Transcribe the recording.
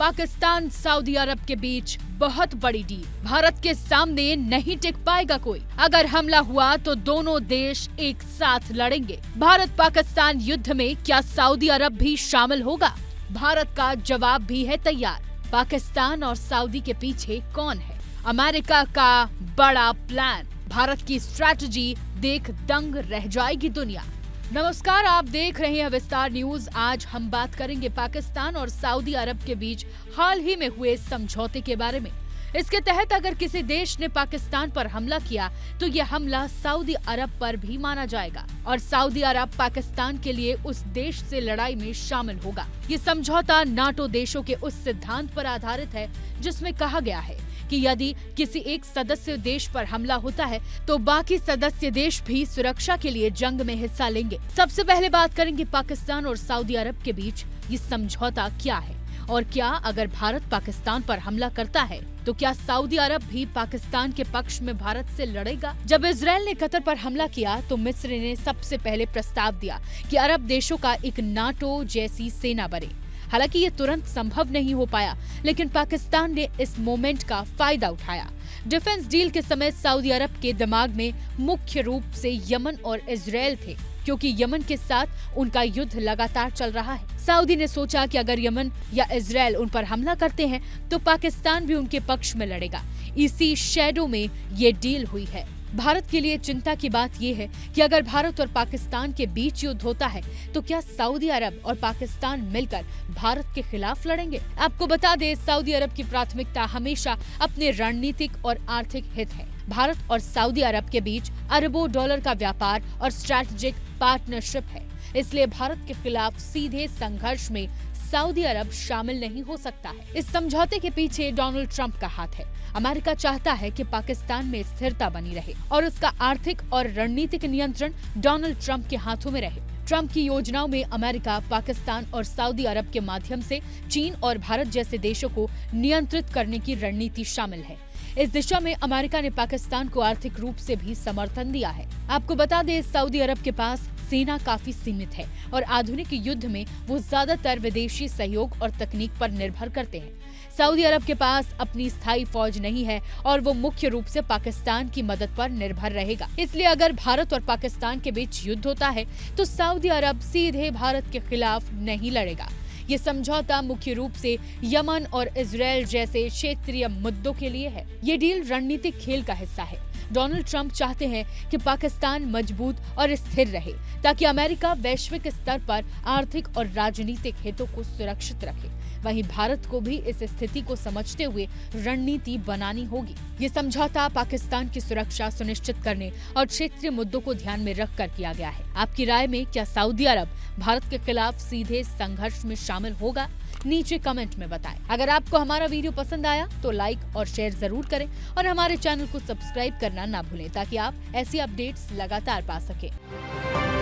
Pakistan Saudi अरब के बीच बहुत बड़ी डील। भारत के सामने नहीं टिक पाएगा कोई। अगर हमला हुआ तो दोनों देश एक साथ लड़ेंगे। भारत पाकिस्तान युद्ध में क्या सऊदी अरब भी शामिल होगा? भारत का जवाब भी है तैयार। पाकिस्तान और सऊदी के पीछे कौन है? अमेरिका का बड़ा प्लान। भारत की स्ट्रैटेजी देख दंग रह जाएगी दुनिया। नमस्कार, आप देख रहे हैं विस्तार न्यूज। आज हम बात करेंगे पाकिस्तान और सऊदी अरब के बीच हाल ही में हुए समझौते के बारे में। इसके तहत अगर किसी देश ने पाकिस्तान पर हमला किया तो यह हमला सऊदी अरब पर भी माना जाएगा और सऊदी अरब पाकिस्तान के लिए उस देश से लड़ाई में शामिल होगा। ये समझौता नाटो देशों के उस सिद्धांत पर आधारित है जिसमें कहा गया है कि यदि किसी एक सदस्य देश पर हमला होता है तो बाकी सदस्य देश भी सुरक्षा के लिए जंग में हिस्सा लेंगे। सबसे पहले बात करेंगे पाकिस्तान और सऊदी अरब के बीच ये समझौता क्या है और क्या अगर भारत पाकिस्तान पर हमला करता है तो क्या सऊदी अरब भी पाकिस्तान के पक्ष में भारत से लड़ेगा? जब इजरायल ने कतर पर हमला किया तो मिस्र ने सबसे पहले प्रस्ताव दिया कि अरब देशों का एक नाटो जैसी सेना बने। हालांकि ये तुरंत संभव नहीं हो पाया, लेकिन पाकिस्तान ने इस मोमेंट का फायदा उठाया। डिफेंस डील के समय सऊदी अरब के दिमाग में मुख्य रूप से यमन और इजरायल थे, क्योंकि यमन के साथ उनका युद्ध लगातार चल रहा है। सऊदी ने सोचा कि अगर यमन या इजरायल उन पर हमला करते हैं तो पाकिस्तान भी उनके पक्ष में लड़ेगा। इसी शैडो में ये डील हुई है। भारत के लिए चिंता की बात यह है कि अगर भारत और पाकिस्तान के बीच युद्ध होता है तो क्या सऊदी अरब और पाकिस्तान मिलकर भारत के खिलाफ लड़ेंगे? आपको बता दें, सऊदी अरब की प्राथमिकता हमेशा अपने रणनीतिक और आर्थिक हित है। भारत और सऊदी अरब के बीच अरबों डॉलर का व्यापार और स्ट्रैटेजिक पार्टनरशिप है, इसलिए भारत के खिलाफ सीधे संघर्ष में सऊदी अरब शामिल नहीं हो सकता है। इस समझौते के पीछे डोनाल्ड ट्रंप का हाथ है। अमेरिका चाहता है कि पाकिस्तान में स्थिरता बनी रहे और उसका आर्थिक और रणनीतिक नियंत्रण डोनाल्ड ट्रंप के हाथों में रहे। ट्रंप की योजनाओं में अमेरिका, पाकिस्तान और सऊदी अरब के माध्यम से चीन और भारत जैसे देशों को नियंत्रित करने की रणनीति शामिल है। इस दिशा में अमेरिका ने पाकिस्तान को आर्थिक रूप से भी समर्थन दिया है। आपको बता दें, सऊदी अरब के पास सेना काफी सीमित है और आधुनिक युद्ध में वो ज्यादातर विदेशी सहयोग और तकनीक पर निर्भर करते हैं। सऊदी अरब के पास अपनी स्थायी फौज नहीं है और वो मुख्य रूप से पाकिस्तान की मदद पर निर्भर रहेगा। इसलिए अगर भारत और पाकिस्तान के बीच युद्ध होता है तो सऊदी अरब सीधे भारत के खिलाफ नहीं लड़ेगा। ये समझौता मुख्य रूप से यमन और इजरायल जैसे क्षेत्रीय मुद्दों के लिए है। ये डील रणनीतिक खेल का हिस्सा है। डोनाल्ड ट्रंप चाहते हैं कि पाकिस्तान मजबूत और स्थिर रहे ताकि अमेरिका वैश्विक स्तर पर आर्थिक और राजनीतिक हितों को सुरक्षित रखे। वहीं भारत को भी इस स्थिति को समझते हुए रणनीति बनानी होगी। ये समझौता पाकिस्तान की सुरक्षा सुनिश्चित करने और क्षेत्रीय मुद्दों को ध्यान में रखकर किया गया है। आपकी राय में क्या सऊदी अरब भारत के खिलाफ सीधे संघर्ष में शामिल होगा? नीचे कमेंट में बताएं। अगर आपको हमारा वीडियो पसंद आया तो लाइक और शेयर जरूर करें और हमारे चैनल को सब्सक्राइब करना ना भूलें ताकि आप ऐसी अपडेट्स लगातार पा सकें।